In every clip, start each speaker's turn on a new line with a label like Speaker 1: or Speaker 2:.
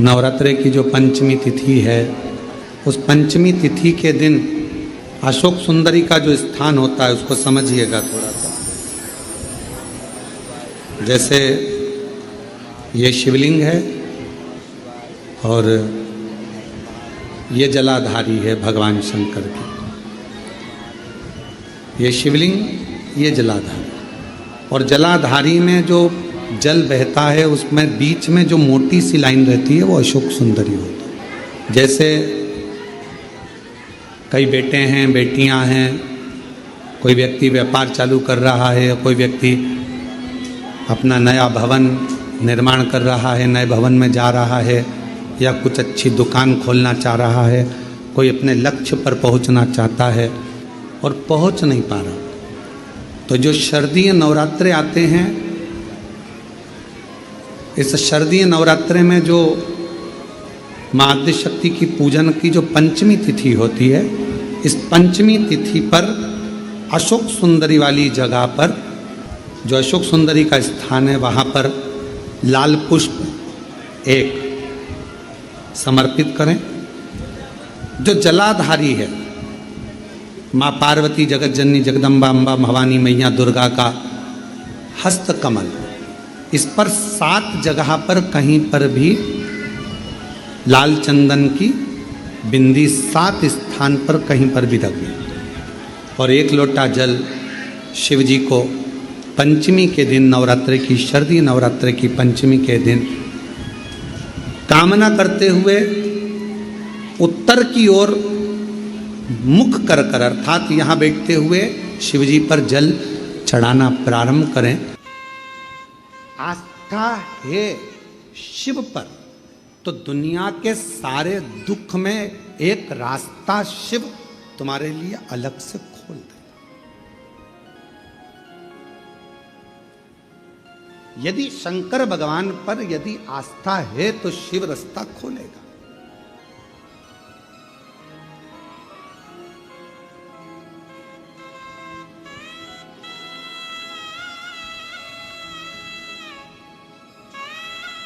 Speaker 1: नवरात्रे की जो पंचमी तिथि है, उस पंचमी तिथि के दिन अशोक सुंदरी का जो स्थान होता है उसको समझिएगा थोड़ा सा। जैसे ये शिवलिंग है और ये जलाधारी है भगवान शंकर की। ये शिवलिंग, ये जलाधारी, और जलाधारी में जो जल बहता है उसमें बीच में जो मोटी सी लाइन रहती है वो अशोक सुंदरी होती है। जैसे कई बेटे हैं, बेटियां हैं, कोई व्यक्ति व्यापार चालू कर रहा है, कोई व्यक्ति अपना नया भवन निर्माण कर रहा है, नए भवन में जा रहा है, या कुछ अच्छी दुकान खोलना चाह रहा है, कोई अपने लक्ष्य पर पहुंचना चाहता है और पहुंच नहीं पा रहा, तो जो शारदीय नवरात्रे आते हैं, इस शारदीय नवरात्रे में जो माँ आद्यशक्ति की पूजन की जो पंचमी तिथि होती है, इस पंचमी तिथि पर अशोक सुंदरी वाली जगह पर, जो अशोक सुंदरी का स्थान है, वहाँ पर लाल पुष्प एक समर्पित करें। जो जलाधारी है, माँ पार्वती, जगत जननी, जगदम्बा, अम्बा, भवानी मैया दुर्गा का हस्त कमल, इस पर 7 जगह पर कहीं पर भी लाल चंदन की बिंदी 7 स्थान पर कहीं पर भी रख दें, और 1 लोटा जल शिव जी को पंचमी के दिन, नवरात्रि की, शारदीय नवरात्रि की पंचमी के दिन कामना करते हुए उत्तर की ओर मुख कर कर, अर्थात यहाँ बैठते हुए शिव जी पर जल चढ़ाना प्रारंभ करें। आस्था है शिव पर तो दुनिया के सारे दुख में एक रास्ता शिव तुम्हारे लिए अलग से खोल दे। यदि शंकर भगवान पर यदि आस्था है तो शिव रास्ता खोलेगा।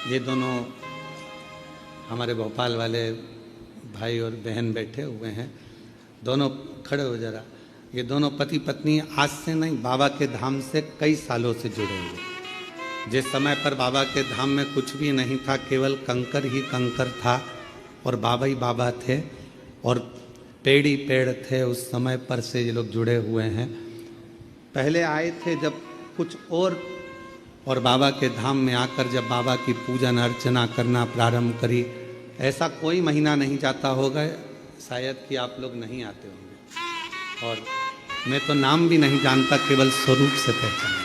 Speaker 1: ये दोनों हमारे भोपाल वाले भाई और बहन बैठे हुए हैं, दोनों खड़े हो जरा। ये दोनों पति पत्नी आज से नहीं, बाबा के धाम से कई सालों से जुड़े हुए। जिस समय पर बाबा के धाम में कुछ भी नहीं था, केवल कंकर ही कंकर था और बाबा ही बाबा थे और पेड़ ही पेड़ थे, उस समय पर से ये लोग जुड़े हुए हैं। पहले आए थे जब कुछ और बाबा के धाम में आकर जब बाबा की पूजन अर्चना करना प्रारंभ करी, ऐसा कोई महीना नहीं जाता होगा शायद कि आप लोग नहीं आते होंगे, और मैं तो नाम भी नहीं जानता, केवल स्वरूप से पहचानता।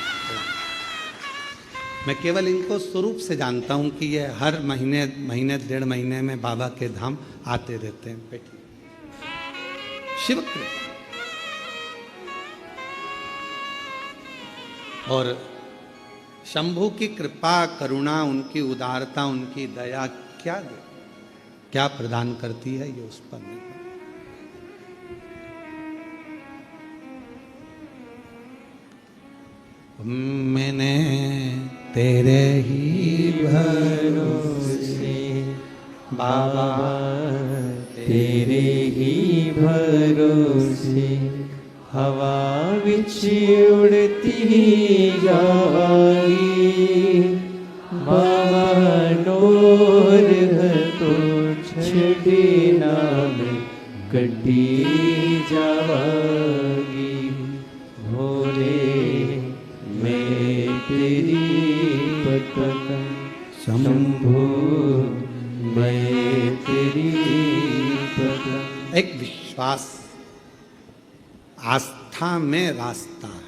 Speaker 1: मैं केवल इनको स्वरूप से जानता हूँ कि ये हर महीने 1.5 महीने में बाबा के धाम आते रहते हैं। बैठिए। शिव कृपा और शंभु की कृपा, करुणा, उनकी उदारता, उनकी दया क्या प्रदान करती है, ये उस पर नहीं। मैंने तेरे ही भरोसे बाबा,
Speaker 2: तेरे ही भरोसे हवा विच उड़ती जागी, बाबा नूर तो छड़ी नाम कटी जावागी। भोले मैं तेरी पतन, शंभु मैं तेरी पतन।
Speaker 1: एक विश्वास, आस्था में रास्ता है।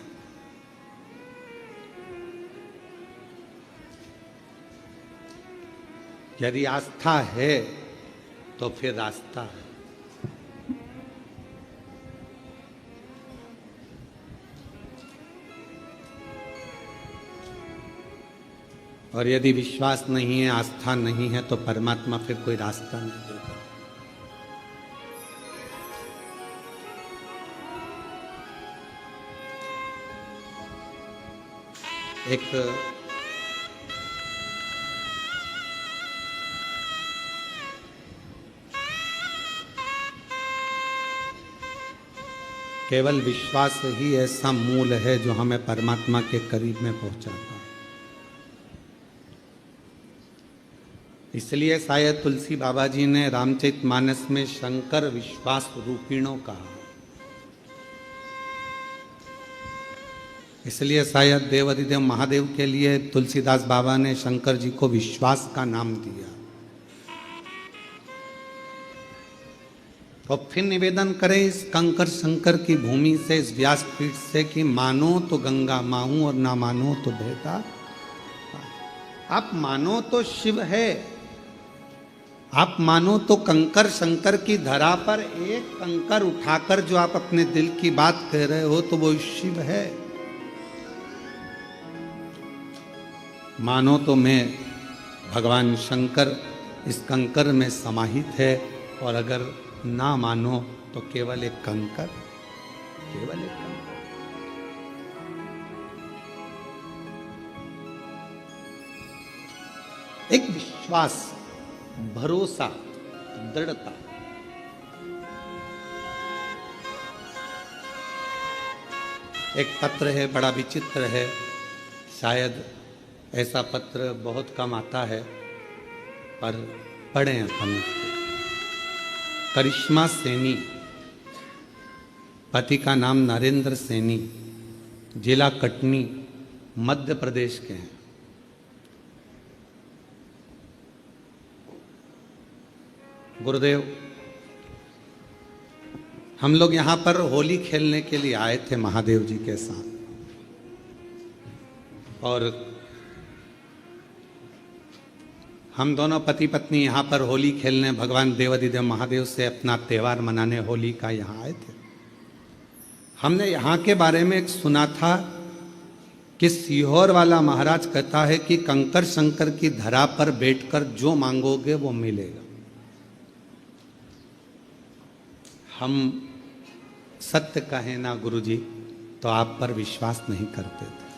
Speaker 1: यदि आस्था है तो फिर रास्ता है। और यदि विश्वास नहीं है, आस्था नहीं है, तो परमात्मा फिर कोई रास्ता नहीं देगा। एक केवल विश्वास ही ऐसा मूल है जो हमें परमात्मा के करीब में पहुंचाता है। इसलिए शायद तुलसी बाबा जी ने रामचरितमानस में शंकर विश्वास रूपिणों कहा। इसलिए शायद देवाधिदेव महादेव के लिए तुलसीदास बाबा ने शंकर जी को विश्वास का नाम दिया। और फिर निवेदन करें इस कंकर शंकर की भूमि से, इस व्यासपीठ से कि मानो तो गंगा माहूं और ना मानो तो बहता। आप मानो तो शिव है, आप मानो तो कंकर शंकर की धरा पर एक कंकर उठाकर जो आप अपने दिल की बात कह रहे हो तो वो शिव है। मानो तो मैं भगवान शंकर इस कंकर में समाहित है, और अगर ना मानो तो केवल एक कंकर, केवल एक कंकर। एक विश्वास, भरोसा, दृढ़ता। एक पत्र है, बड़ा विचित्र है, शायद ऐसा पत्र बहुत कम आता है, पर पढ़ें अपन। करिश्मा सैनी, पति का नाम नरेंद्र सैनी, जिला कटनी, मध्य प्रदेश के हैं। गुरुदेव, हम लोग यहाँ पर होली खेलने के लिए आए थे महादेव जी के साथ, और हम दोनों पति पत्नी यहाँ पर होली खेलने भगवान देवाधिदेव महादेव से अपना त्यौहार मनाने होली का यहाँ आए थे। हमने यहाँ के बारे में एक सुना था कि सीहोर वाला महाराज कहता है कि कंकर शंकर की धरा पर बैठकर जो मांगोगे वो मिलेगा। हम सत्य कहें ना गुरुजी तो आप पर विश्वास नहीं करते थे,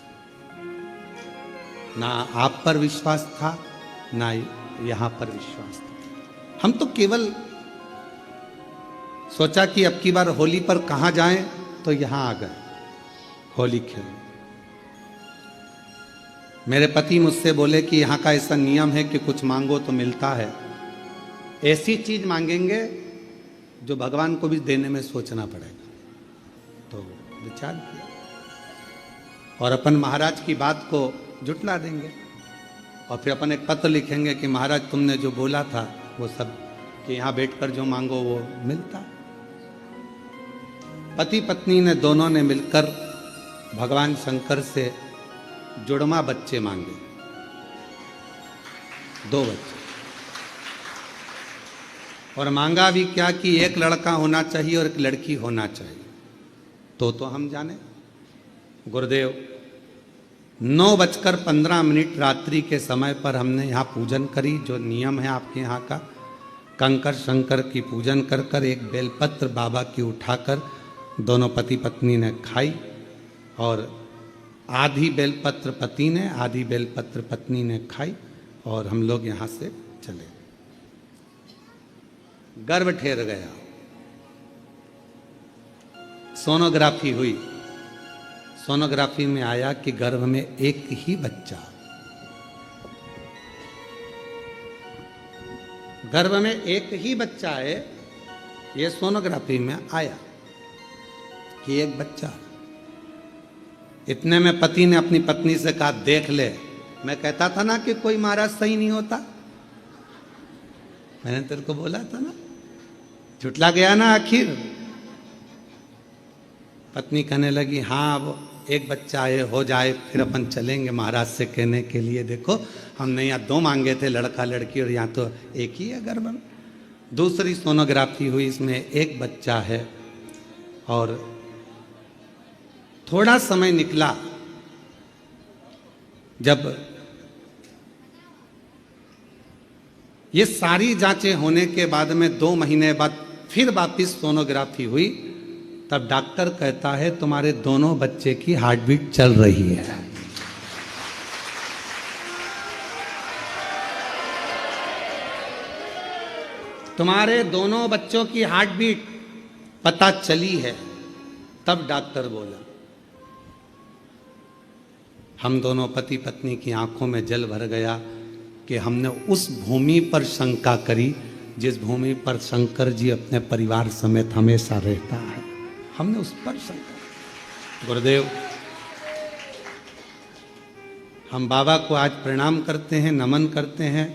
Speaker 1: ना आप पर विश्वास था ना यहां पर विश्वास था। हम तो केवल सोचा कि अब की बार होली पर कहां जाएं, तो यहां आ गए होली खेलने। मेरे पति मुझसे बोले कि यहाँ का ऐसा नियम है कि कुछ मांगो तो मिलता है, ऐसी चीज मांगेंगे जो भगवान को भी देने में सोचना पड़ेगा। तो विचार किया और अपन महाराज की बात को जुटला देंगे, और फिर अपन एक पत्र लिखेंगे कि महाराज तुमने जो बोला था वो सब, कि यहाँ बैठकर जो मांगो वो मिलता। पति पत्नी ने दोनों ने मिलकर भगवान शंकर से जुड़वा बच्चे मांगे, 2 बच्चे, और मांगा भी क्या कि एक लड़का होना चाहिए और एक लड़की होना चाहिए। तो हम जाने गुरुदेव 9:15 रात्रि के समय पर हमने यहाँ पूजन करी, जो नियम है आपके यहाँ का, कंकर शंकर की पूजन कर कर एक बेलपत्र बाबा की उठाकर दोनों पति पत्नी ने खाई, और आधी बेलपत्र पति ने, आधी बेलपत्र पत्नी ने खाई, और हम लोग यहाँ से चले। गर्भ ठहर गया, सोनोग्राफी हुई, सोनोग्राफी में आया कि गर्भ में एक ही बच्चा, गर्भ में एक ही बच्चा है। ये सोनोग्राफी में आया कि एक बच्चा। इतने में पति ने अपनी पत्नी से कहा देख ले, मैं कहता था ना कि कोई महाराज सही नहीं होता, मैंने तेरे को बोला था ना, झुटला गया ना आखिर। पत्नी कहने लगी हाँ वो एक बच्चा है, हो जाए फिर अपन चलेंगे महाराज से कहने के लिए, देखो हमने यहाँ 2 मांगे थे, लड़का लड़की, और यहाँ तो एक ही है गर्भ में। दूसरी सोनोग्राफी हुई, इसमें एक बच्चा है, और थोड़ा समय निकला जब ये सारी जांचें होने के बाद में 2 महीने बाद फिर वापिस सोनोग्राफी हुई, तब डॉक्टर कहता है तुम्हारे दोनों बच्चे की हार्ट बीट चल रही है। तुम्हारे दोनों बच्चों की हार्ट बीट पता चली है। तब डॉक्टर बोला। हम दोनों पति पत्नी की आंखों में जल भर गया कि हमने उस भूमि पर शंका करी जिस भूमि पर शंकर जी अपने परिवार समेत हमेशा रहता है। हमने उस पर शंका। गुरुदेव, हम बाबा को आज प्रणाम करते हैं, नमन करते हैं।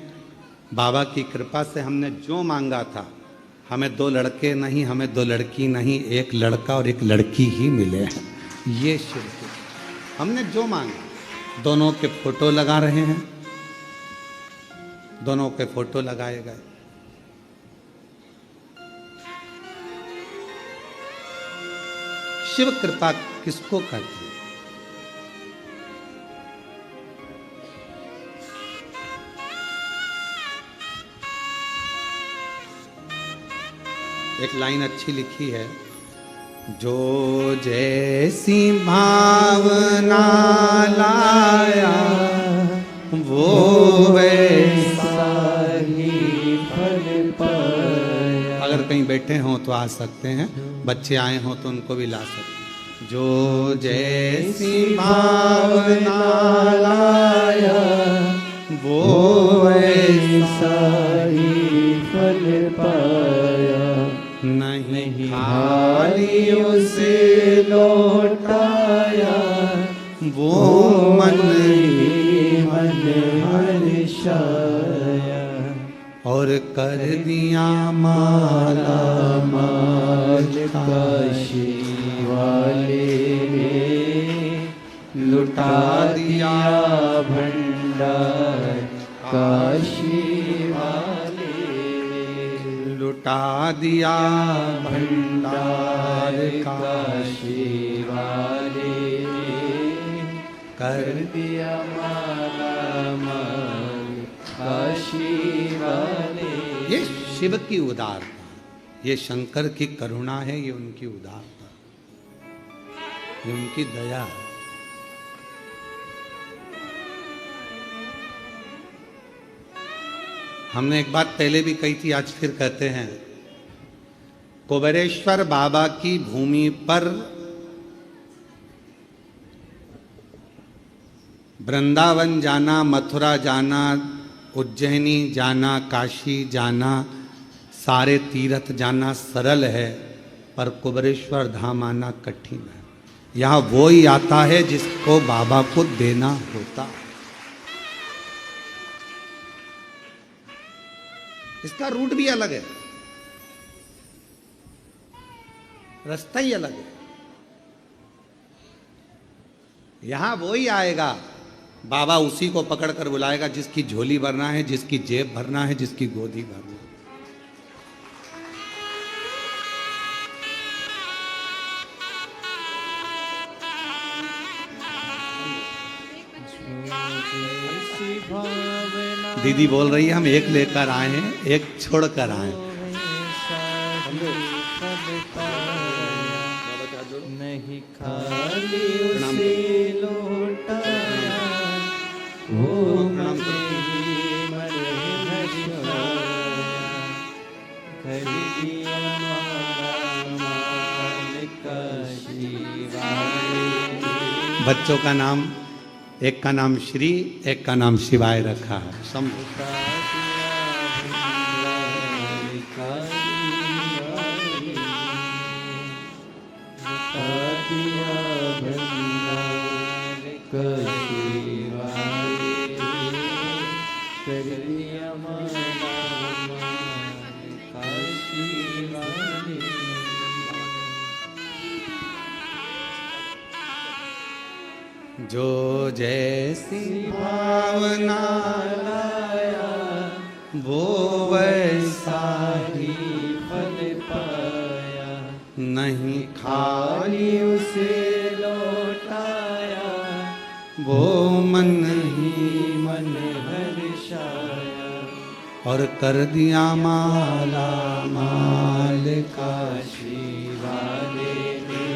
Speaker 1: बाबा की कृपा से हमने जो मांगा था, हमें 2 लड़के नहीं, हमें 2 लड़की नहीं, 1 लड़का और 1 लड़की ही मिले हैं। ये शिव की हमने जो मांगा। दोनों के फोटो लगा रहे हैं, दोनों के फोटो लगाए गए। शिव कृपा किसको कहते हैं? एक लाइन अच्छी लिखी है, जो जैसी भावना लाया वो वैसा
Speaker 2: ही फल पाया।
Speaker 1: अगर कहीं बैठे हों तो आ सकते हैं, बच्चे आए हों तो उनको भी ला सकते हैं। जो जैसी भावना लाया वो
Speaker 2: वैसा ही फल पाया।
Speaker 1: नहीं
Speaker 2: खाली उसे लौटाया
Speaker 1: वो मन
Speaker 2: ही मन हर्षाया।
Speaker 1: और कर दिया माला
Speaker 2: माल काशी वाले ने लुटा दिया भंडार काशी वाले ने।
Speaker 1: लुटा दिया भंडार
Speaker 2: काशी वाले ने
Speaker 1: कर
Speaker 2: दिया माला माल काशी वाले।
Speaker 1: ये शिव की उदारता, ये शंकर की करुणा है, ये उनकी उदारता, ये उनकी दया है। हमने एक बात पहले भी कही थी, आज फिर कहते हैं। कुबेरेश्वर बाबा की भूमि पर वृंदावन जाना, मथुरा जाना, उज्जैनी जाना, काशी जाना, सारे तीर्थ जाना सरल है, पर कुबेरेश्वर धाम आना कठिन है। यहाँ वो ही आता है जिसको बाबा को देना होता है। इसका रूट भी अलग है, रास्ता ही अलग है। यहां वो ही आएगा, बाबा उसी को पकड़कर बुलाएगा जिसकी झोली भरना है, जिसकी जेब भरना है, जिसकी गोदी भरना है। दीदी बोल रही है हम एक लेकर आए हैं, एक छोड़कर आए।
Speaker 2: नहीं खाली उसे लौटाया वो मन ही मन हर्षाया। कर दिया माला माल काशी वाले।
Speaker 1: बच्चों का नाम, एक का नाम श्री, एक का नाम शिवाय रखा है। शंभु जो जैसी भावना लाया वो वैसा ही
Speaker 2: फल पाया।
Speaker 1: नहीं
Speaker 2: खाली उसे लौटाया
Speaker 1: वो मन
Speaker 2: ही मन हर्षाया।
Speaker 1: और कर दिया माला माल
Speaker 2: काशी वाले ने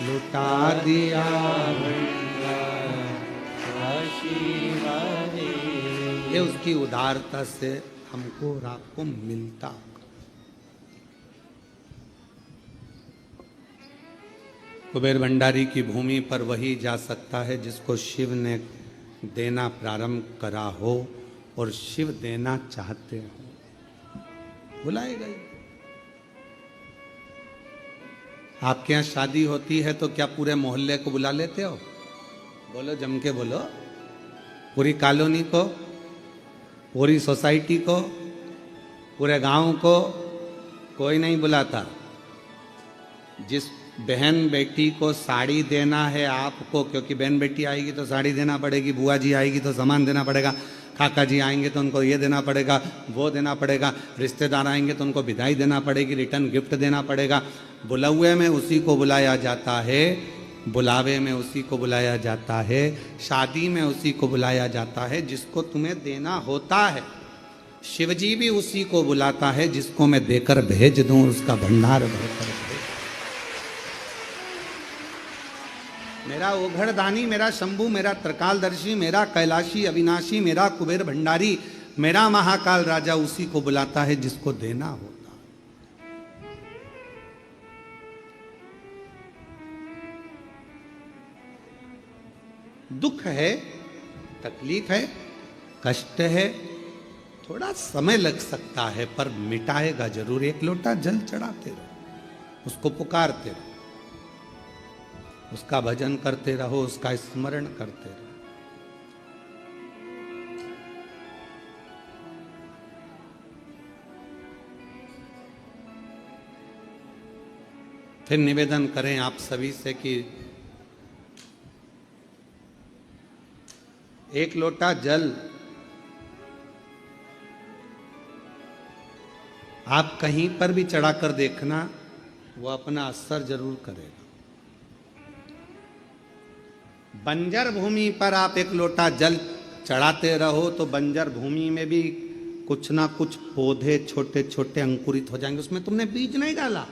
Speaker 1: लुटा दिया
Speaker 2: काशी वाले।
Speaker 1: ये उसकी उदारता से हमको और आपको मिलता। कुबेर भंडारी की भूमि पर वही जा सकता है जिसको शिव ने देना प्रारंभ करा हो और शिव देना चाहते हो, बुलाएगा ही। आपके यहाँ शादी होती है तो क्या पूरे मोहल्ले को बुला लेते हो? बोलो, जम के बोलो। पूरी कॉलोनी को, पूरी सोसाइटी को, पूरे गांव को कोई नहीं बुलाता। जिस बहन बेटी को साड़ी देना है आपको, क्योंकि बहन बेटी आएगी तो साड़ी देना पड़ेगी, बुआ जी आएगी तो सामान देना पड़ेगा, काका जी आएंगे तो उनको ये देना पड़ेगा, वो देना पड़ेगा, रिश्तेदार आएंगे तो उनको विदाई देना पड़ेगी, रिटर्न गिफ्ट देना पड़ेगा। बुलावे में उसी को बुलाया जाता है, बुलावे में उसी को बुलाया जाता है, शादी में उसी को बुलाया जाता है जिसको तुम्हें देना होता है। शिवजी भी उसी को बुलाता है जिसको मैं देकर भेज दूं, उसका भंडार भरकर भेज। मेरा ओघड़दानी, मेरा शंभू, मेरा त्रिकालदर्शी, मेरा कैलाशी अविनाशी, मेरा कुबेर भंडारी, मेरा महाकाल राजा उसी को बुलाता है जिसको देना होता। दुख है, तकलीफ है, कष्ट है, थोड़ा समय लग सकता है पर मिटाएगा जरूर। एक लोटा जल चढ़ाते रहो, उसको पुकारते रहो, उसका भजन करते रहो, उसका स्मरण करते रहो। फिर निवेदन करें आप सभी से कि एक लोटा जल आप कहीं पर भी चढ़ाकर देखना, वो अपना असर जरूर करेगा। बंजर भूमि पर आप एक लोटा जल चढ़ाते रहो तो बंजर भूमि में भी कुछ ना कुछ पौधे छोटे छोटे अंकुरित हो जाएंगे। उसमें तुमने बीज नहीं डाला,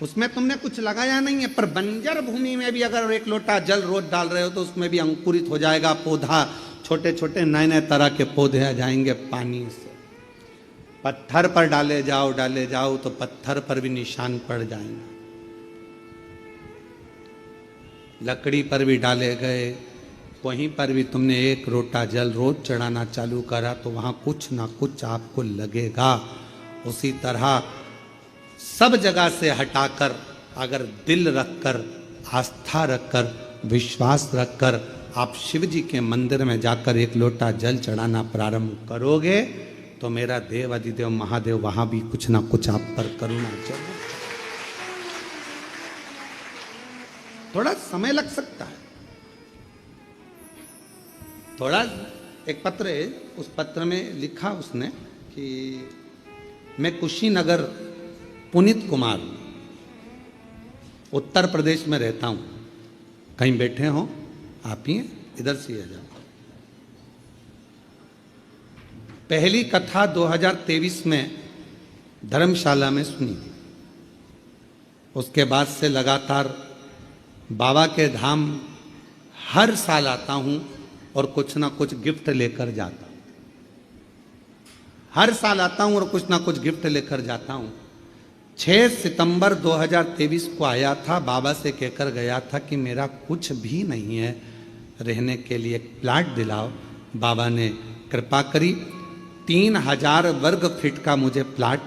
Speaker 1: उसमें तुमने कुछ लगाया नहीं है, पर बंजर भूमि में भी अगर एक लोटा जल रोज डाल रहे हो तो उसमें भी अंकुरित हो जाएगा पौधा। छोटे छोटे नए नए तरह के पौधे आ जाएंगे पानी से। पत्थर पर डाले जाओ तो पत्थर पर भी निशान पड़ जाएंगे। लकड़ी पर भी डाले गए, वहीं पर भी तुमने एक लोटा जल रोज चढ़ाना चालू करा तो वहां कुछ ना कुछ आपको लगेगा। उसी तरह सब जगह से हटाकर अगर दिल रखकर, आस्था रखकर, विश्वास रखकर आप शिव जी के मंदिर में जाकर एक लोटा जल चढ़ाना प्रारंभ करोगे तो मेरा देव अधिदेव महादेव वहां भी कुछ ना कुछ आप पर करुणा जरूर। थोड़ा समय लग सकता है, थोड़ा। एक पत्र है, उस पत्र में लिखा उसने कि मैं कुशीनगर, पुनीत कुमार, उत्तर प्रदेश में रहता हूं। कहीं बैठे हो आप ही इधर से आ जाओ। पहली कथा 2023 में धर्मशाला में सुनी, उसके बाद से लगातार बाबा के धाम हर साल आता हूं और कुछ ना कुछ गिफ्ट लेकर जाता हूं। हर साल आता हूं और कुछ ना कुछ गिफ्ट लेकर जाता हूं। 6 सितंबर 2023 को आया था, बाबा से कहकर गया था कि मेरा कुछ भी नहीं है, रहने के लिए एक प्लाट दिलाओ। बाबा ने कृपा करी, 3000 वर्ग फीट का मुझे प्लाट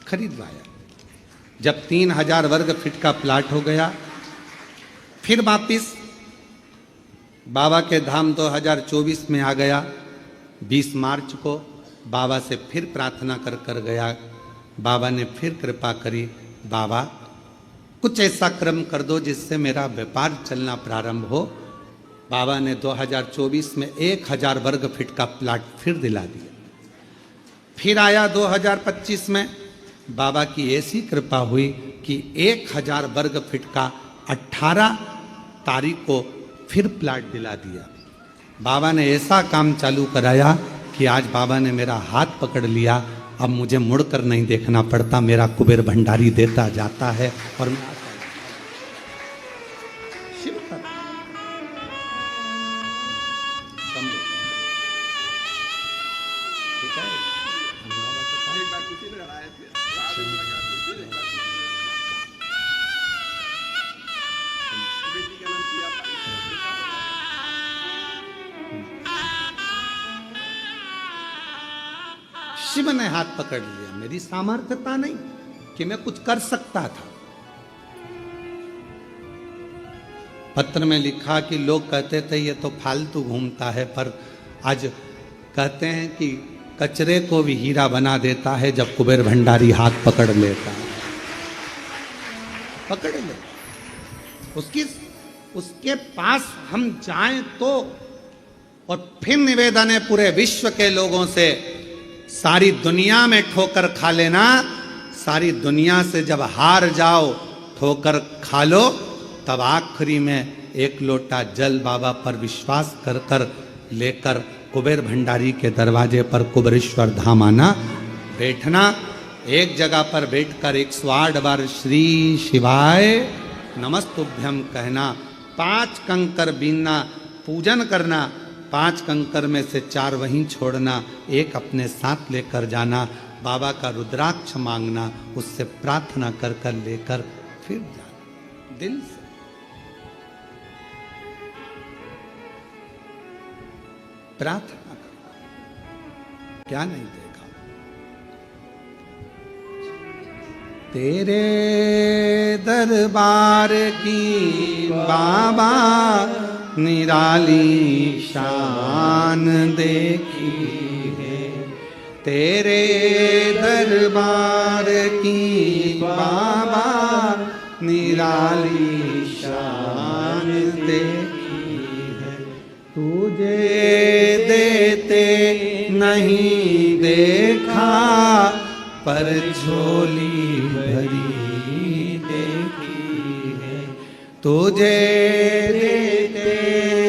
Speaker 1: खरीदवाया। जब 3000 वर्ग फीट का प्लाट हो गया, फिर वापिस बाबा के धाम 2024 में आ गया। 20 मार्च को बाबा से फिर प्रार्थना कर गया। बाबा ने फिर कृपा करी, बाबा कुछ ऐसा क्रम कर दो जिससे मेरा व्यापार चलना प्रारंभ हो। बाबा ने 2024 में 1000 वर्ग फीट का प्लाट फिर दिला दिया। फिर आया 2025 में, बाबा की ऐसी कृपा हुई कि 1000 वर्ग फीट का 18 तारीख को फिर प्लाट दिला दिया। बाबा ने ऐसा काम चालू कराया कि आज बाबा ने मेरा हाथ पकड़ लिया। अब मुझे मुड़कर नहीं देखना पड़ता, मेरा कुबेर भंडारी देता जाता है और मैं शिव का ठीक है। शिव ने हाथ पकड़ लिया। मेरी सामर्थ्यता नहीं कि मैं कुछ कर सकता था। पत्र में लिखा कि लोग कहते थे ये तो फालतू घूमता है, पर आज कहते हैं कि कचरे को भी हीरा बना देता है जब कुबेर भंडारी हाथ पकड़ लेता है। पकड़ ले उसके पास हम जाएं तो। और फिर निवेदन है पूरे विश्व के लोगों से, सारी दुनिया में ठोकर खा लेना, सारी दुनिया से जब हार जाओ ठोकर खा लो, तब आखिरी में एक लोटा जल बाबा पर विश्वास कर कर लेकर कुबेर भंडारी के दरवाजे पर कुबेरेश्वर धाम आना, बैठना, एक जगह पर बैठकर 108 बार श्री शिवाय नमस्तुभ्यम कहना, 5 कंकर बीनना, पूजन करना, 5 कंकर में से 4 वहीं छोड़ना, एक अपने साथ लेकर जाना, बाबा का रुद्राक्ष मांगना, उससे प्रार्थना कर कर लेकर फिर जाना दिल से। प्रार्थना करो, क्या नहीं देखा। तेरे दरबार की बाबा निराली शान देखी है, तेरे दरबार की बाबा निराली शान देखी है, तुझे देते नहीं देखा पर झोली भरी देखी है, तुझे देते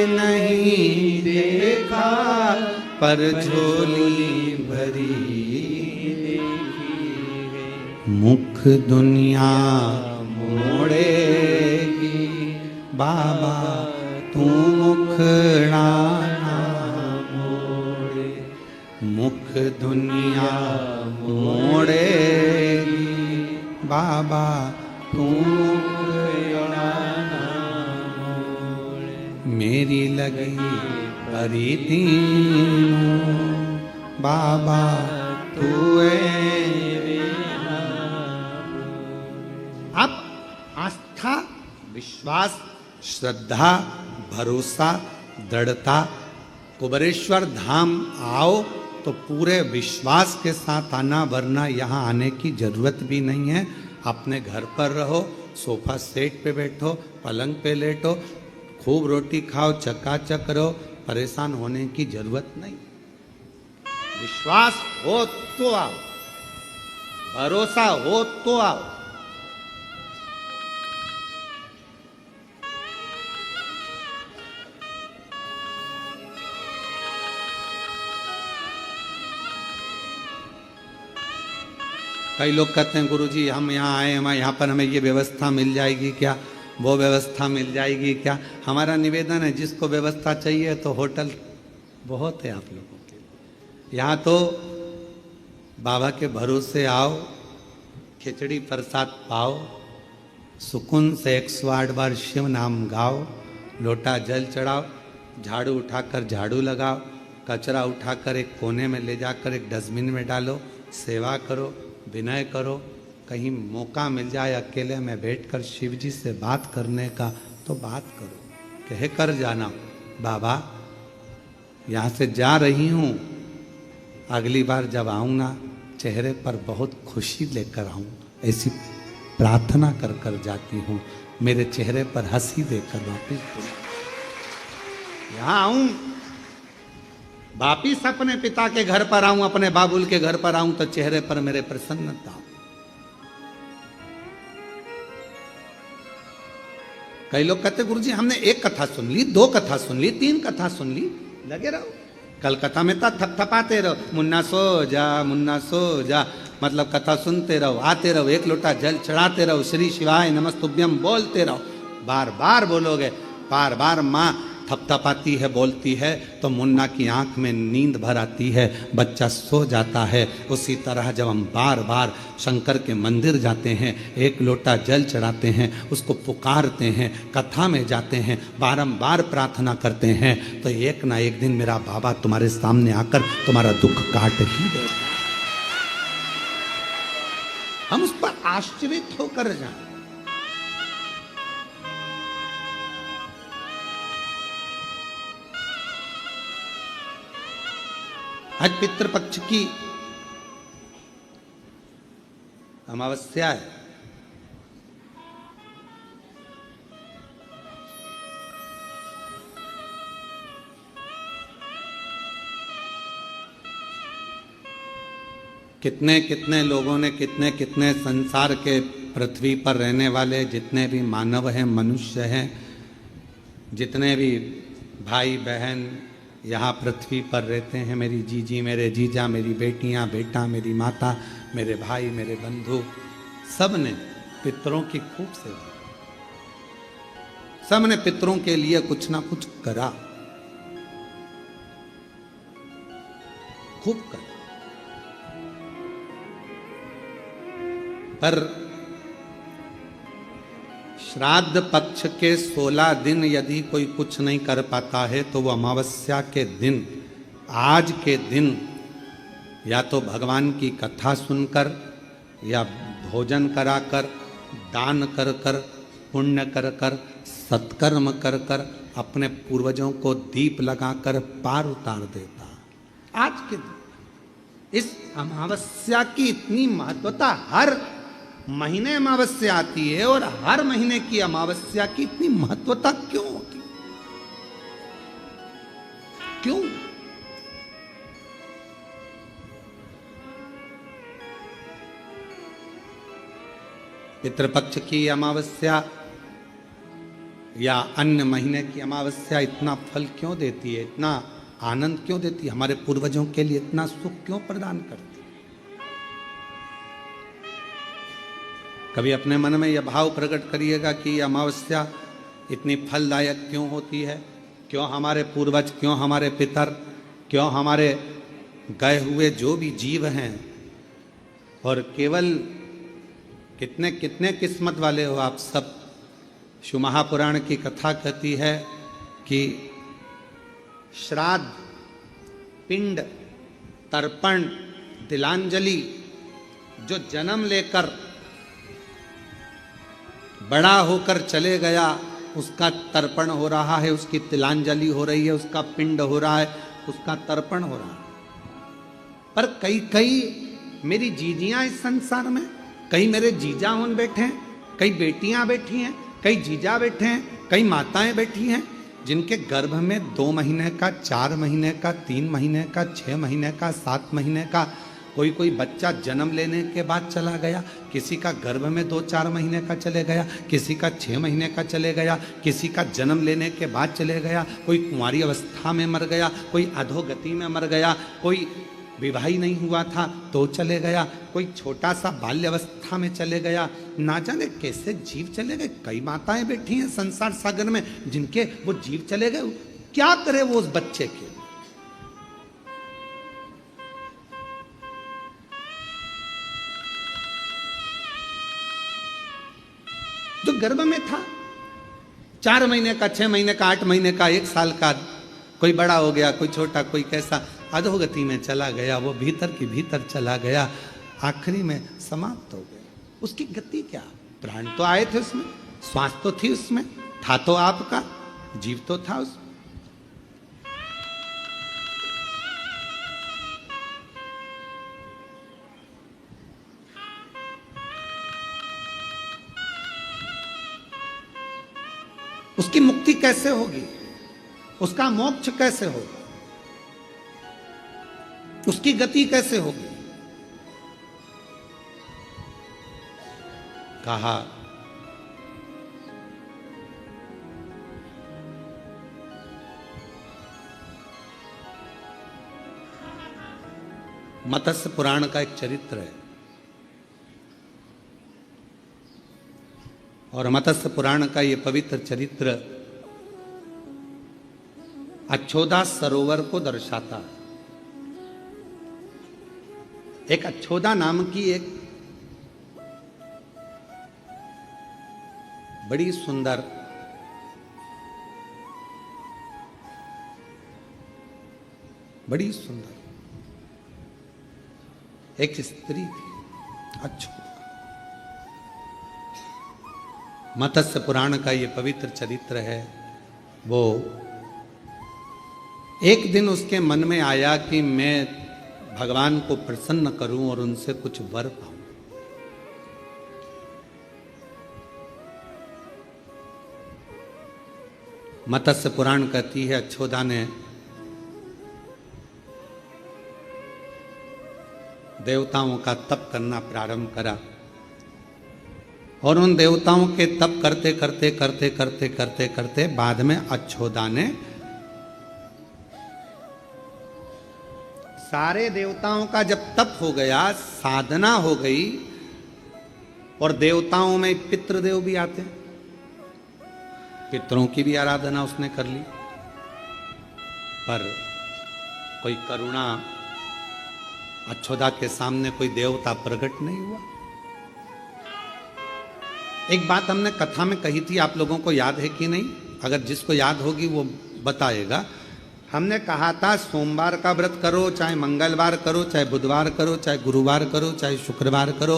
Speaker 1: नहीं देखा पर झोली भरी देखी है, मुख दुनिया मोड़ेगी बाबा तू मुखड़ा ना मोड़े, मुख दुनिया मोड़ेगी बाबा तू मुखड़ा ना मोड़े, मेरी लगी परी तीनों बाबा तू अब आस्था, विश्वास, श्रद्धा, भरोसा, दृढ़ता, कुबेरेश्वर धाम आओ तो पूरे विश्वास के साथ आना, वरना यहाँ आने की जरूरत भी नहीं है। अपने घर पर रहो, सोफा सेट पे बैठो, पलंग पे लेटो, खूब रोटी खाओ, चकाचक रहो, परेशान होने की जरूरत नहीं। विश्वास हो तो आओ, भरोसा हो तो आओ। कई लोग कहते हैं गुरुजी हम यहाँ आए, हम यहाँ पर हमें ये व्यवस्था मिल जाएगी क्या, वो व्यवस्था मिल जाएगी क्या। हमारा निवेदन है जिसको व्यवस्था चाहिए तो होटल बहुत है आप लोगों के लिए। यहाँ तो बाबा के भरोसे आओ, खिचड़ी प्रसाद पाओ, सुकून से 108 बार शिव नाम गाओ, लोटा जल चढ़ाओ, झाड़ू उठाकर झाड़ू लगाओ, कचरा उठाकर एक कोने में ले जाकर एक डस्टबिन में डालो, सेवा करो, विनय करो। कहीं मौका मिल जाए अकेले में बैठकर शिव जी से बात करने का तो बात करो, कह कर जाना बाबा यहाँ से जा रही हूँ, अगली बार जब आऊँ ना चेहरे पर बहुत खुशी लेकर आऊँ, ऐसी प्रार्थना कर कर जाती हूँ, मेरे चेहरे पर हंसी देकर वापिस यहाँ आऊँ, वापिस अपने पिता के घर पर आऊं, अपने बाबुल के घर पर आऊं तो चेहरे पर मेरे प्रसन्नता। कई लोग कहते गुरुजी हमने एक कथा सुन ली, 2 कथा सुन ली, 3 कथा सुन ली, लगे रहो। कल कथा में तो थपथपाते रहो, मुन्ना सो जा, मुन्ना सो जा, मतलब कथा सुनते रहो, आते रहो, एक लोटा जल चढ़ाते रहो, श्री शिवाय नमस्तुभ्यम बोलते रहो। बार बार बोलोगे, बार बार माँ थपथपाती है, बोलती है तो मुन्ना की आंख में नींद भर आती है, बच्चा सो जाता है। उसी तरह जब हम बार बार शंकर के मंदिर जाते हैं, एक लोटा जल चढ़ाते हैं, उसको पुकारते हैं, कथा में जाते हैं, बारंबार प्रार्थना करते हैं, तो एक ना एक दिन मेरा बाबा तुम्हारे सामने आकर तुम्हारा दुख काट ही देगा। हम उस पर आश्चर्यित होकर जाएं। आज पितृपक्ष की अमावस्या है। कितने कितने लोगों ने, कितने कितने संसार के पृथ्वी पर रहने वाले जितने भी मानव हैं, मनुष्य हैं, जितने भी भाई बहन यहाँ पृथ्वी पर रहते हैं, मेरी जीजी, मेरे जीजा, मेरी बेटियाँ, बेटा, मेरी माता, मेरे भाई, मेरे बंधु, सब ने पितरों की खूब सेवा, सब ने पितरों के लिए कुछ ना कुछ करा, खूब करा। पर श्राद्ध पक्ष के 16 दिन यदि कोई कुछ नहीं कर पाता है तो वो अमावस्या के दिन, आज के दिन, या तो भगवान की कथा सुनकर, या भोजन कराकर, दान कर कर, पुण्य कर कर, सत्कर्म कर कर, अपने पूर्वजों को दीप लगाकर पार उतार देता। आज के दिन इस अमावस्या की इतनी महत्वता, हर महीने अमावस्या आती है और हर महीने की अमावस्या की इतनी महत्वता क्यों होती? क्यों? पितृपक्ष की अमावस्या या अन्य महीने की अमावस्या इतना फल क्यों देती है, इतना आनंद क्यों देती है, हमारे पूर्वजों के लिए इतना सुख क्यों प्रदान करती है? कभी अपने मन में यह भाव प्रकट करिएगा कि अमावस्या इतनी फलदायक क्यों होती है, क्यों हमारे पूर्वज, क्यों हमारे पितर, क्यों हमारे गए हुए जो भी जीव हैं, और केवल कितने कितने किस्मत वाले हो आप सब। शिव महापुराण की कथा कहती है कि श्राद्ध, पिंड, तर्पण, तिलांजलि, जो जन्म लेकर बड़ा होकर चले गया उसका तर्पण हो रहा है, उसकी तिलांजलि हो रही है, उसका पिंड हो रहा है, उसका तर्पण हो रहा है। पर कई कई मेरी जीजियां इस संसार में, कई मेरे जीजा उन बैठे हैं, कई बेटियां बैठी हैं, कई जीजा बैठे हैं, कई माताएं बैठी हैं, जिनके गर्भ में 2 महीने का, 4 महीने का, 3 महीने का, 6 महीने का, 7 महीने का, कोई बच्चा जन्म लेने के बाद चला गया, किसी का गर्भ में 2-4 महीने का चले गया, किसी का 6 महीने का चले गया, किसी का जन्म लेने के बाद चले गया, कोई कुंवारी अवस्था में मर गया, कोई अधोगति में मर गया, कोई विवाही नहीं हुआ था तो चले गया, कोई छोटा सा बाल्य अवस्था में चले गया, ना जाने कैसे जीव चले गए। कई माताएं बैठी हैं संसार सागर में जिनके वो जीव चले गए, क्या करे वो उस बच्चे के। जो गर्भ में था 4 महीने का, 6 महीने का, 8 महीने का, 1 साल का, कोई बड़ा हो गया, कोई छोटा, कोई कैसा, अधोगति में चला गया, वो भीतर की भीतर चला गया, आखिरी में समाप्त हो गया। उसकी गति क्या? प्राण तो आए थे उसमें, श्वास तो थी उसमें, था तो आपका, जीव तो था उसमें। उसकी मुक्ति कैसे होगी? उसका मोक्ष कैसे होगा? उसकी गति कैसे होगी? कहा मत्स्य पुराण का एक चरित्र है, और मत्स्य पुराण का ये पवित्र चरित्र अच्छोदा सरोवर को दर्शाता है। एक अच्छोदा नाम की एक बड़ी सुंदर एक स्त्री थी, अच्छोदा। मत्स्य पुराण का ये पवित्र चरित्र है। वो एक दिन उसके मन में आया कि मैं भगवान को प्रसन्न करूं और उनसे कुछ वर पाऊं। मत्स्य पुराण कहती है अच्छोदा ने देवताओं का तप करना प्रारंभ करा और उन देवताओं के तप करते बाद में अच्छोदा ने सारे देवताओं का जब तप हो गया, साधना हो गई, और देवताओं में पितृदेव भी आते हैं, पितरों की भी आराधना उसने कर ली, पर कोई करुणा अच्छोदा के सामने कोई देवता प्रकट नहीं हुआ। एक बात हमने कथा में कही थी, आप लोगों को याद है कि नहीं? अगर जिसको याद होगी वो बताएगा। हमने कहा था सोमवार का व्रत करो, चाहे मंगलवार करो, चाहे बुधवार करो, चाहे गुरुवार करो, चाहे शुक्रवार करो,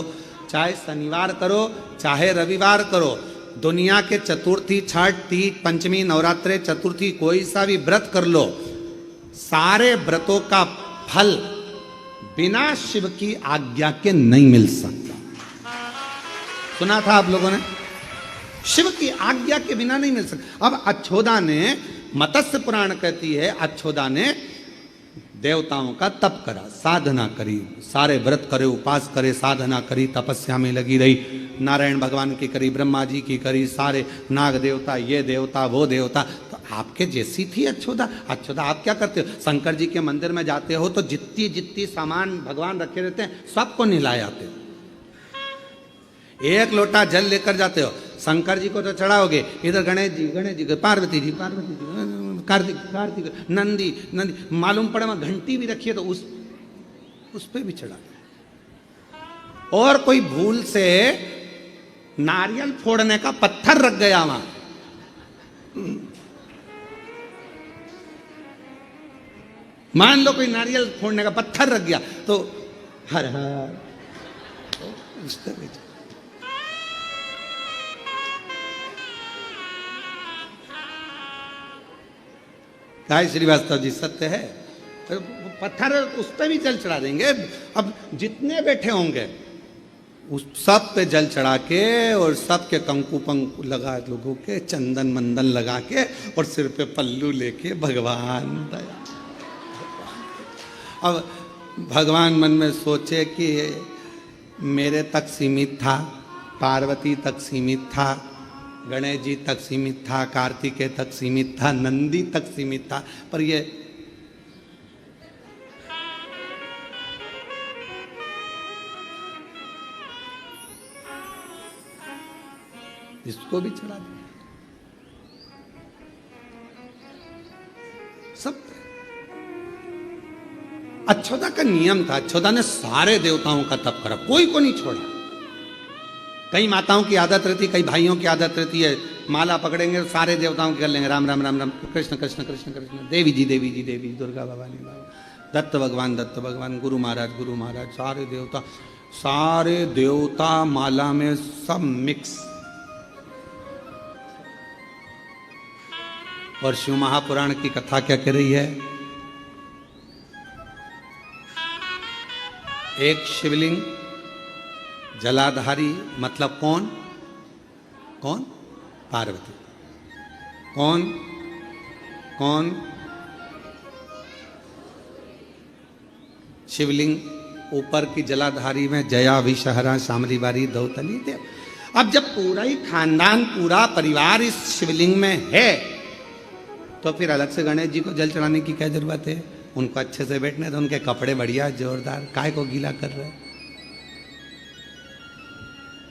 Speaker 1: चाहे शनिवार करो, चाहे रविवार करो, दुनिया के चतुर्थी, छठ, तीज, पंचमी, नवरात्रे, चतुर्थी, कोई सा भी व्रत कर लो, सारे व्रतों का फल बिना शिव की आज्ञा के नहीं मिल सकता। सुना था आप लोगों ने? शिव की आज्ञा के बिना नहीं मिल सकता। अब अच्छोदा ने, मत्स्य पुराण कहती है, अच्छोदा ने देवताओं का तप करा, साधना करी, सारे व्रत करे, उपास करे, साधना करी, तपस्या में लगी रही, नारायण भगवान की करी, ब्रह्मा जी की करी, सारे नाग देवता, ये देवता, वो देवता। तो आपके जैसी थी अच्छोदा। अच्छोदा आप क्या करते हो? शंकर जी के मंदिर में जाते हो तो जितनी जितनी सामान भगवान रखे रहते हैं सबको नहलाए आते हो। एक लोटा जल लेकर जाते हो, शंकर जी को तो चढ़ाओगे, इधर गणेश जी, पार्वती जी, कार्तिक, नंदी, मालूम पड़ा वहां घंटी भी रखी है तो उस पे भी चढ़ा। और कोई भूल से नारियल फोड़ने का पत्थर रख गया वहां, मान लो कोई नारियल फोड़ने का पत्थर रख गया तो हर हर गाय श्रीवास्तव जी सत्य है। तो पत्थर उस पर भी जल चढ़ा देंगे। अब जितने बैठे होंगे उस सब पे जल चढ़ा के और सब के कंकु पंकु लगा, लोगों के चंदन मंदन लगा के और सिर पे पल्लू लेके भगवान दया। अब भगवान मन में सोचे कि मेरे तक सीमित था, पार्वती तक सीमित था, गणेश जी तक सीमित था, कार्तिकेय तक सीमित था, नंदी तक सीमित था, पर ये इसको भी चढ़ा दिया। सब अच्छोदा का नियम था। अच्छोदा ने सारे देवताओं का तप करा, कोई को नहीं छोड़ा। कई माताओं की आदत रहती, कई भाइयों की आदत रहती है, माला पकड़ेंगे सारे देवताओं की कर लेंगे, राम राम राम राम, कृष्ण कृष्ण कृष्ण कृष्ण, देवी जी देवी जी देवी, दुर्गा भवानी बाबा, दत्त भगवान, गुरु महाराज, सारे देवता माला में सब मिक्स। और शिव महापुराण की कथा क्या कह रही है? एक शिवलिंग जलाधारी, मतलब कौन? पार्वती। कौन? शिवलिंग ऊपर की जलाधारी में जया, विषहरा, शामली बारी, दौतली देव। अब जब पूरा ही खानदान, पूरा परिवार इस शिवलिंग में है तो फिर अलग से गणेश जी को जल चढ़ाने की क्या जरूरत है? उनको अच्छे से बैठने दो, उनके कपड़े बढ़िया जोरदार, काय को गीला कर रहे?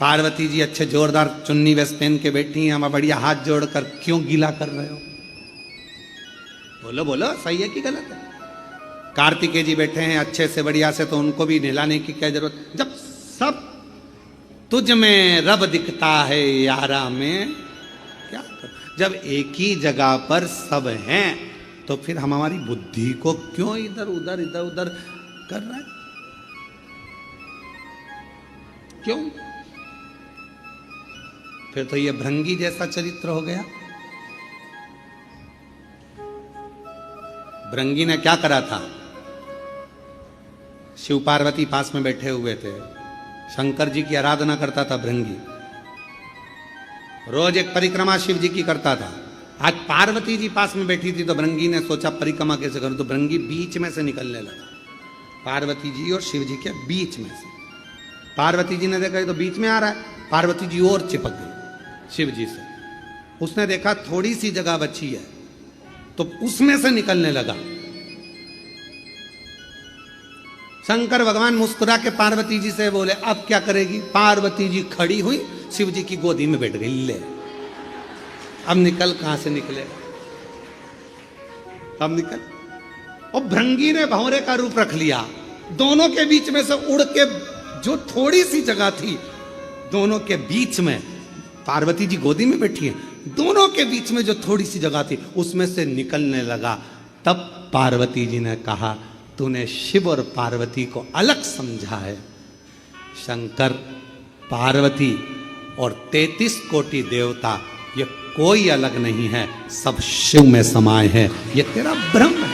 Speaker 1: पार्वती जी अच्छे जोरदार चुन्नी वेस्ट पहन के बैठी हैं, हम बढ़िया हाथ जोड़कर क्यों गीला कर रहे हो? बोलो बोलो, सही है कि गलत है? कार्तिकेय जी बैठे हैं अच्छे से बढ़िया से, तो उनको भी नहलाने की क्या जरूरत? जब सब तुझ में रब दिखता है यारा में क्या कर? जब एक ही जगह पर सब हैं तो फिर हम हमारी बुद्धि को क्यों इधर उधर कर रहा है? क्यों? फिर तो ये भृंगी जैसा चरित्र हो गया। भृंगी ने क्या करा था? शिव पार्वती पास में बैठे हुए थे, शंकर जी की आराधना करता था भृंगी, रोज एक परिक्रमा शिव जी की करता था। आज पार्वती जी पास में बैठी थी तो भृंगी ने सोचा परिक्रमा कैसे करूं, तो भृंगी बीच में से निकलने लगा, पार्वती जी और शिव जी के बीच में से। पार्वती जी ने देखा ये तो बीच में आ रहा है, पार्वती जी और चिपक गई शिव जी से। उसने देखा थोड़ी सी जगह बची है तो उसमें से निकलने लगा। शंकर भगवान मुस्कुरा के पार्वती जी से बोले अब क्या करेगी? पार्वती जी खड़ी हुई, शिव जी की गोदी में बैठ गई। ले अब निकल, कहां से निकलेगा? अब निकल। और भृंगी ने भंवरे का रूप रख लिया, दोनों के बीच में से उड़ के, जो थोड़ी सी जगह थी दोनों के बीच में, पार्वती जी गोदी में बैठी है, दोनों के बीच में जो थोड़ी सी जगह थी उसमें से निकलने लगा। तब पार्वती जी ने कहा तूने शिव और पार्वती को अलग समझा है। शंकर, पार्वती और 33 कोटि देवता ये कोई अलग नहीं है, सब शिव में समाये हैं। ये तेरा भ्रम है,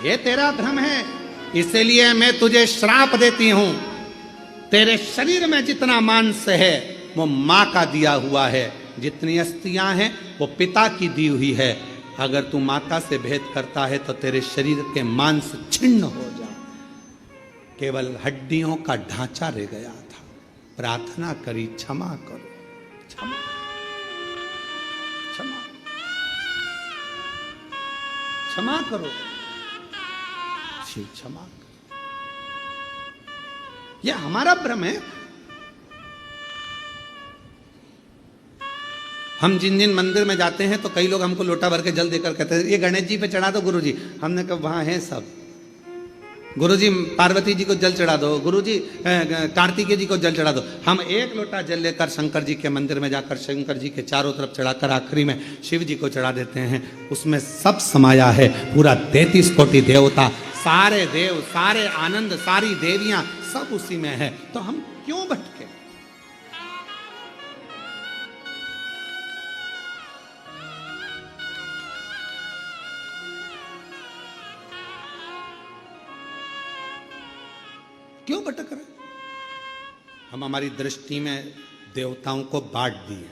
Speaker 1: ये तेरा भ्रम है। इसलिए मैं तुझे श्राप देती हूं। तेरे शरीर में जितना मांस है वो मां का दिया हुआ है, जितनी अस्थियां हैं वो पिता की दी हुई है। अगर तू माता से भेद करता है तो तेरे शरीर के मांस छिन्न हो जाए, केवल हड्डियों का ढांचा रह गया था। प्रार्थना करी क्षमा करो, क्षमा क्षमा क्षमा करो, शिव क्षमा करो। यह हमारा भ्रम है। हम जिन जिन मंदिर में जाते हैं तो कई लोग हमको लोटा भर के जल देकर कहते हैं ये गणेश जी पे चढ़ा दो गुरुजी। हमने कहा वहां है सब। गुरुजी पार्वती जी को जल चढ़ा दो, गुरुजी कार्तिकेय जी को जल चढ़ा दो। हम एक लोटा जल लेकर शंकर जी के मंदिर में जाकर शंकर जी के चारों तरफ चढ़ाकर आखिरी में शिव जी को चढ़ा देते हैं। उसमें सब समाया है, पूरा 33 कोटि देवता, सारे देव, सारे आनंद, सारी देवियां सब उसी में है। तो हम क्यों भटके? क्यों भटक रहे? हम हमारी दृष्टि में देवताओं को बांट दिए।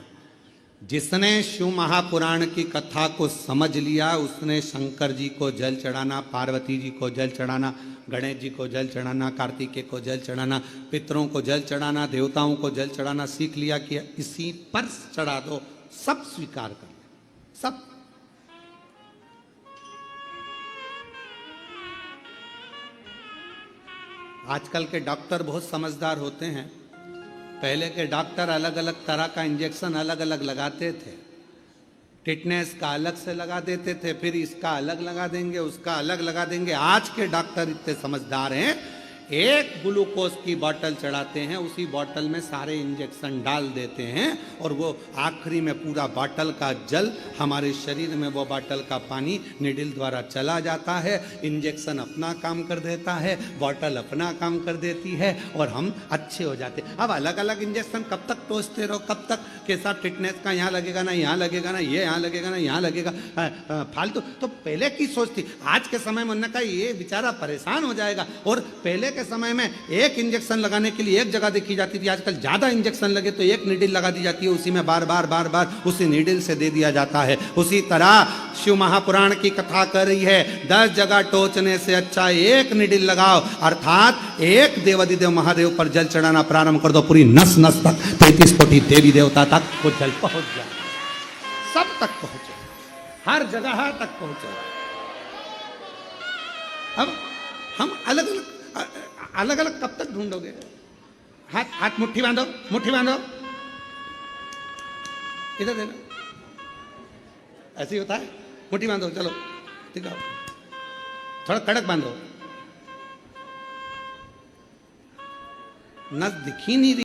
Speaker 1: जिसने शिव महापुराण की कथा को समझ लिया उसने शंकर जी को जल चढ़ाना, पार्वती जी को जल चढ़ाना, गणेश जी को जल चढ़ाना, कार्तिकेय को जल चढ़ाना, पितरों को जल चढ़ाना, देवताओं को जल चढ़ाना सीख लिया कि इसी पर चढ़ा दो, सब स्वीकार कर ले, सब। आजकल के डॉक्टर बहुत समझदार होते हैं। पहले के डॉक्टर अलग अलग तरह का इंजेक्शन अलग अलग लगाते थे। टिटनेस का अलग से लगा देते थे, फिर इसका अलग लगा देंगे, उसका अलग लगा देंगे। आज के डॉक्टर इतने समझदार हैं, एक ग्लूकोज की बोतल चढ़ाते हैं, उसी बोतल में सारे इंजेक्शन डाल देते हैं और वो आखिरी में पूरा बोतल का जल हमारे शरीर में, वो बोतल का पानी निडिल द्वारा चला जाता है। इंजेक्शन अपना काम कर देता है, बोतल अपना काम कर देती है और हम अच्छे हो जाते हैं। अब अलग अलग इंजेक्शन कब तक टोचते रहो, कब तक के साथ टिटनेस का यहाँ लगेगा ना, यहाँ लगेगा ना, ये यहाँ लगेगा ना, यहाँ लगेगा, फालतू। तो पहले की सोच थी। आज के समय में उन्होंने कहा ये बेचारा परेशान हो जाएगा। और पहले के समय में एक इंजेक्शन लगाने के लिए एक जगह देखी जाती थी, आजकल ज्यादा इंजेक्शन लगे तो एक नीडल लगा दी जाती है, उसी में बार बार बार बार उसी नीडल से दे दिया जाता है। उसी तरह शिव महापुराण की कथा कर रही है, 10 जगह टोचने से अच्छा एक नीडल लगाओ, अर्थात एक देवादिदेव महादेव पर जल चढ़ाना प्रारंभ कर दो, पूरी नस नस तक 33 कोटि देवी देवता तक वो जल पहुंच जाए, सब तक पहुंचे, हर जगह तक पहुंचे। अब हम अलग अलग कब तक ढूंढोगे? हाथ हाथ मुट्ठी बांधो, मुट्ठी बांधो, इधर देखो, ऐसे ही होता है। मुट्ठी बांधो, चलो ठीक है, थोड़ा कड़क बांधो, नस दिखी नहीं रही।